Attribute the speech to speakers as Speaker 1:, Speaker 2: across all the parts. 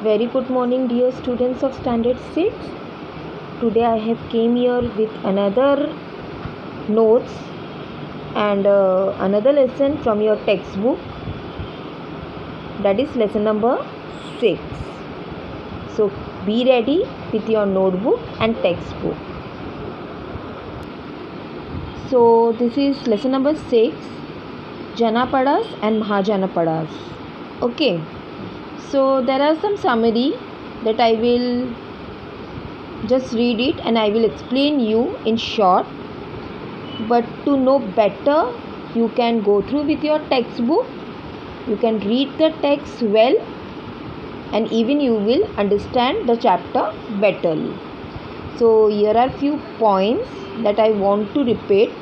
Speaker 1: Very good morning, dear students of Standard 6. Today I have came here with another notes and another lesson from your textbook. That is lesson number 6. So be ready with your notebook and textbook. So this is lesson number 6, Janapadas and Mahajanapadas. Okay. So there are some summary that I will just read it and I will explain you in short. But to know better, you can go through with your textbook. You can read the text well and even you will understand the chapter betterly. So here are few points that I want to repeat.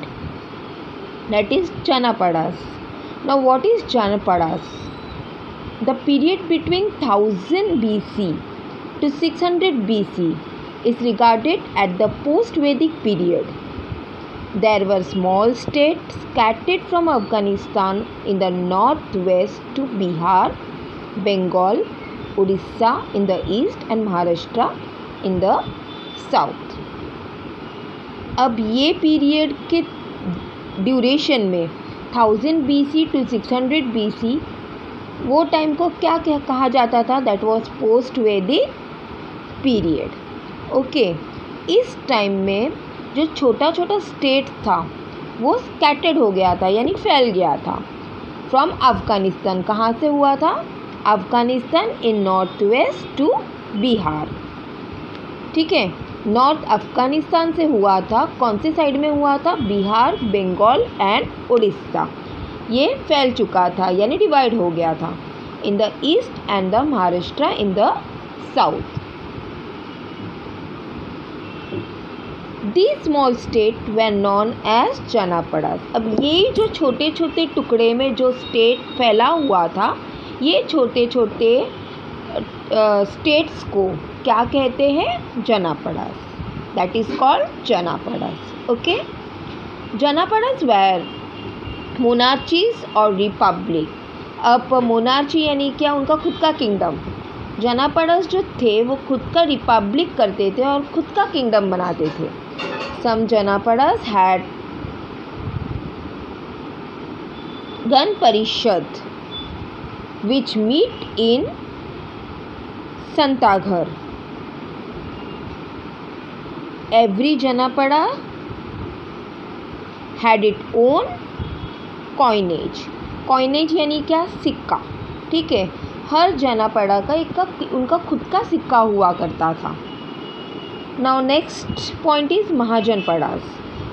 Speaker 1: That is Janapadas. Now what is Janapadas? The period between 1000 BC to 600 BC is regarded as the post-Vedic period. There were small states scattered from Afghanistan in the northwest to Bihar, Bengal, Odisha in the east and Maharashtra in the south. अब ये period के duration में 1000 BC to 600 BC वो time को क्या कहा जाता था? दैट वॉज पोस्ट वैदिक पीरियड. ओके, इस टाइम में जो छोटा छोटा स्टेट था वो स्कैटर्ड हो गया था, यानी फैल गया था. फ्रॉम अफ़गानिस्तान, कहाँ से हुआ था? अफ़गानिस्तान इन नॉर्थ वेस्ट टू बिहार. ठीक है, नॉर्थ अफ़गानिस्तान से हुआ था. कौन से साइड में हुआ था? बिहार, बंगाल एंड उड़ीसा. ये फैल चुका था, यानी डिवाइड हो गया था. In the east and the Maharashtra in the south. These small states were known as Janapadas. अब ये जो छोटे छोटे टुकड़े में जो स्टेट फैला हुआ था, ये छोटे छोटे स्टेट्स को क्या कहते हैं? Janapadas. That is called Janapadas. Okay, Janapadas were monarchies और रिपब्लिक. अब मोनार्ची यानी क्या? उनका खुद का किंगडम. जनापड़ास जो थे वो खुद का रिपब्लिक करते थे और खुद का किंगडम बनाते थे. सम जनापड़ास had gana parishad which meet in santhagar. Every Janapada had it own coinage. Coinage यानी क्या? सिक्का. ठीक है, हर जनापड़ा का उनका खुद का सिक्का हुआ करता था. Now next point is Mahajanapadas.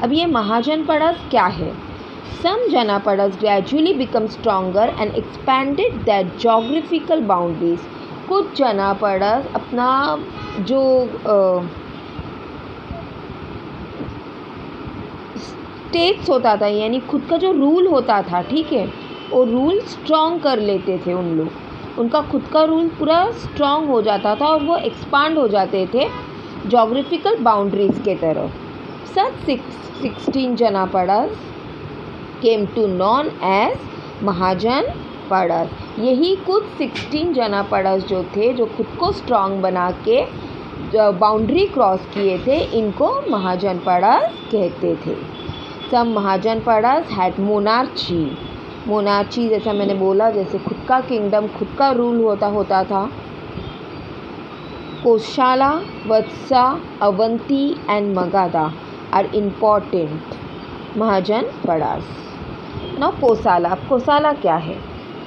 Speaker 1: अब ये महाजनपड़ास क्या है? Some Janapadas gradually become stronger and expanded that geographical boundaries. कुछ जनापड़ास अपना जो स्टेट्स होता था, यानी खुद का जो रूल होता था, ठीक है, वो रूल स्ट्रॉन्ग कर लेते थे उन लोग. उनका खुद का रूल पूरा स्ट्रॉन्ग हो जाता था और वो एक्सपांड हो जाते थे जोग्राफिकल बाउंड्रीज के तरफ. सच 16 जनापड़ास केम टू नॉन एज महाजनपड़ास. यही कुछ 16 जनापड़ास जो थे, जो खुद को स्ट्रॉन्ग बना के बाउंड्री क्रॉस किए थे, इनको महाजनपड़ास कहते थे. सब महाजनपड़ास हैड मोनार्ची. मोनार्ची जैसा मैंने बोला, जैसे खुद का किंगडम, खुद का रूल होता था. Kosala, Vatsa, Avanti and Magadha are important Mahajanapadas. Now Kosala. अब कोसाला क्या है?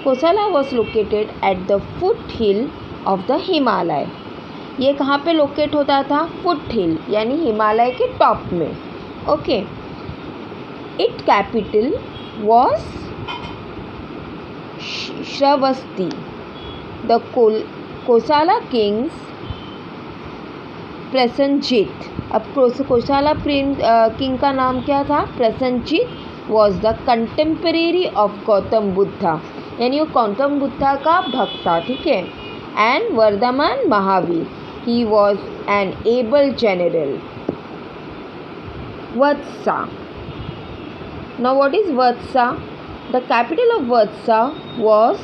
Speaker 1: Kosala was located at the foot hill of the Himalaya. ये कहाँ पे लोकेट होता था? फुट हिल, यानी हिमालय के टॉप में. Okay, it capital was Shravasti. The Kosala kings Prasenjit. अब कोसाला किंग का नाम क्या था? Prasenjit. Was the contemporary of Gautam Buddha, यानी वो गौतम बुद्धा का भक्त था. ठीक है. And Vardhaman Mahavir. He was an able general. Vatsa. Now what is Vatsa? The capital of Vatsa was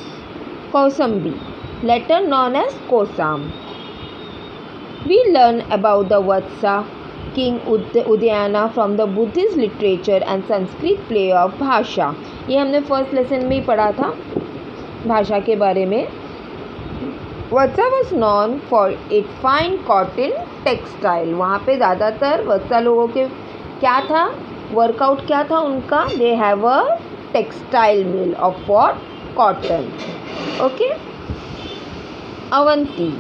Speaker 1: Kausambi. later known as Kosam. We learn about the Vatsa King Udayana from the Buddhist literature and Sanskrit play of भाषा. ये हमने first lesson में ही पढ़ा था भाषा के बारे में. Vatsa was known for it fine cotton textile. वहाँ पे ज़्यादातर वत्सा लोगों के क्या था, वर्कआउट क्या था उनका, they have a textile mill of what, cotton. Okay. Avanti.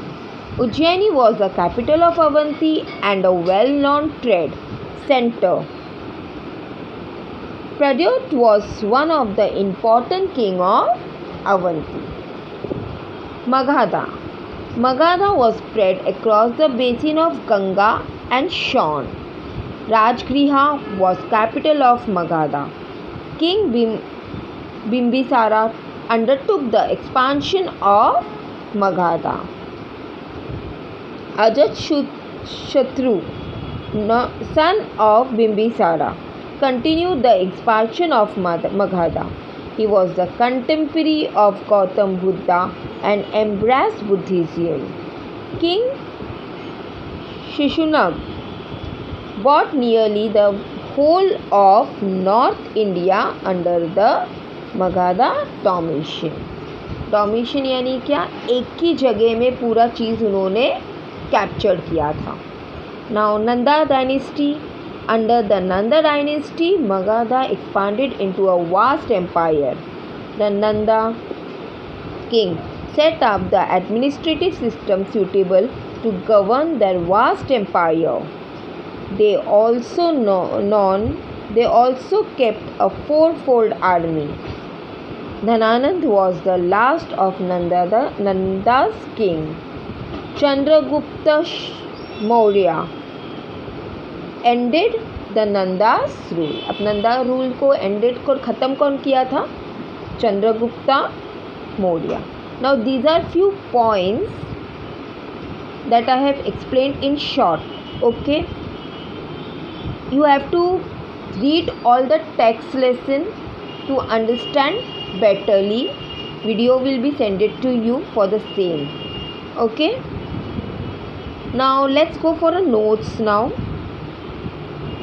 Speaker 1: Ujjaini was the capital of Avanti and a well-known trade center. Pradyut was one of the important king of Avanti. Magadha. Magadha was spread across the basin of Ganga and Shan. Rajgriha was capital of Magadha. King Bimbisara undertook the expansion of Magadha. Ajatashatru, son of Bimbisara, continued the expansion of Magadha. He was the contemporary of Gautam Buddha and embraced Buddhism. King Shishunag bought nearly the whole of North India under the Magadha domination. डोमिशन यानी क्या, एक ही जगह में पूरा चीज़ उन्होंने capture किया था. Now Nanda dynasty. Under the Nanda dynasty Magadha expanded into a vast empire. The Nanda king set up the administrative system suitable to govern their vast empire. They also kept a fourfold army. Dhananand was the last of Nanda's king. Chandragupta Maurya ended the Nanda's rule. अब Nanda rule को ended को ख़त्म कौन किया था, Chandragupta Maurya. Now these are few points that I have explained in short. Okay, you have to read all the text lesson to understand betterly. Video will be sent it to you for the same. Okay, now let's go for a notes now.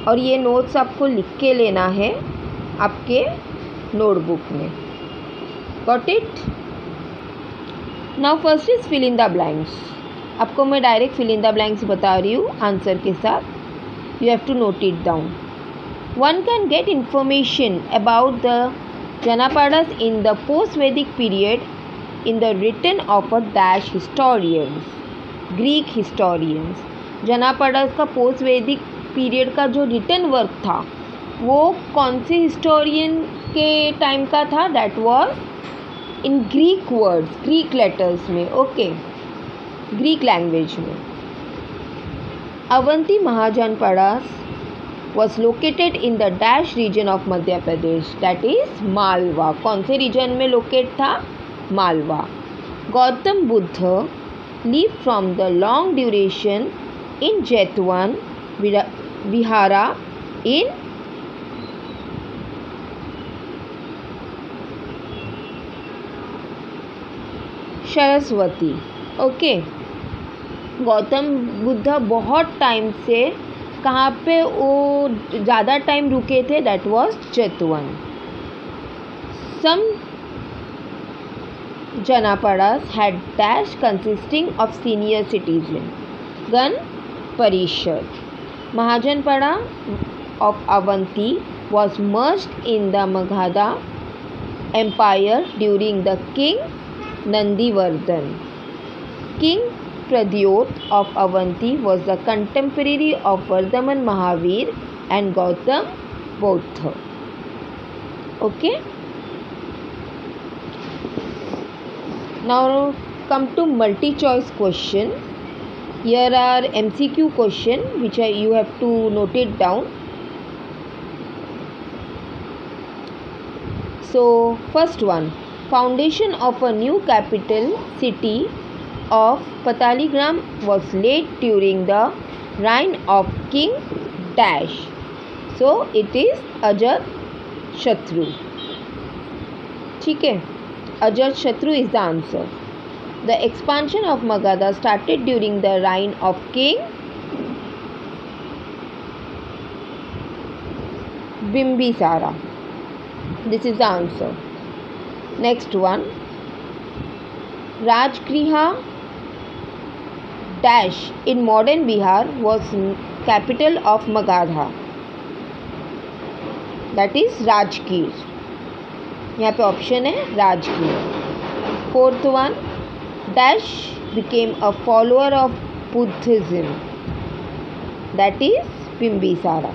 Speaker 1: और ये notes आपको लिख के लेना है आपके notebook में. Got it? Now first is fill in the blanks. आपको मैं direct fill in the blanks बता रही हूँ आंसर के साथ. You have to note it down. One can get information about the Janapadas in the post-Vedic period in the written of a dash historians, Greek historians. जनापडास का post वैदिक period का जो written work था वो कौन से हिस्टोरियन के time का था, that was in Greek words, Greek letters में. ओके, ग्रीक लैंग्वेज में. Avanti महाजनपडास was located in the dash region of Madhya Pradesh, that is Malwa. कौन से रीजन में लोकेट था, Malwa. Gautam Buddha lived from the long duration in Jetwan Vihara in Saraswati. Okay, Gautam Buddha बहुत time से कहाँ पे वो ज़्यादा टाइम रुके थे, that was Jetavana. Some Janapadas had dash consisting of senior citizen gana parishad. Mahajanapada of Avanti was merged in the Magadha Empire during the King Nandivardhan. King Pradyut of Avanti was the contemporary of Vardhaman Mahavir and Gautam Buddha. Okay. Now come to multi-choice question. Here are MCQ question which you have to note it down. So first one, foundation of a new capital city of Pataligram was laid during the reign of King Dash. So it is Ajatashatru. ठीक है, Ajatashatru is the answer. The expansion of Magadha started during the reign of King Bimbisara. This is the answer. Next one. Rajgriha dash in modern Bihar was capital of Magadha. That is Rajgir. यहाँ पे option है Rajgir. Fourth one. Dash became a follower of Buddhism. That is Bimbisara.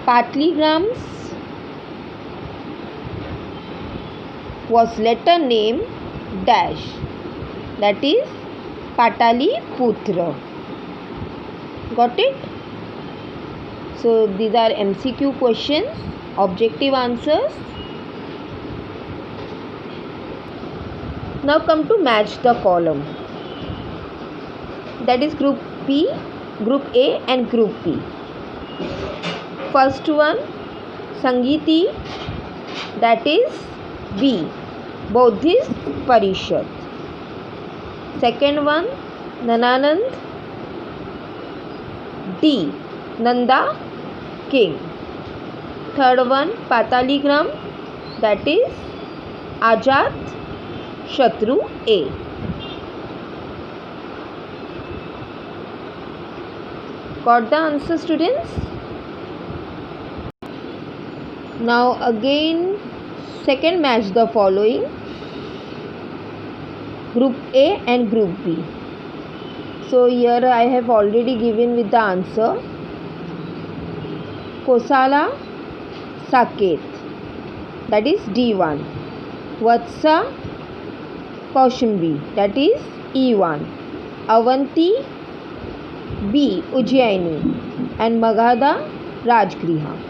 Speaker 1: Patligrams was later named Dash. That is Pataliputra. Got it? So these are MCQ questions, objective answers. Now come to match the column. That is Group B, Group A and Group B. First one, Sangeeti, that is B, Buddhist Parishad. Second one, Nananand, D, Nanda King. Third one, Pataligram, that is Ajat Shatru A. Got the answer, students? Now again second match the following, Group A and Group B. So here I have already given with the answer. Kosala Saket, that is D1. Vatsa Kaushambi, that is E1. Avanti B, Ujjaini, and Magadha Rajgriha.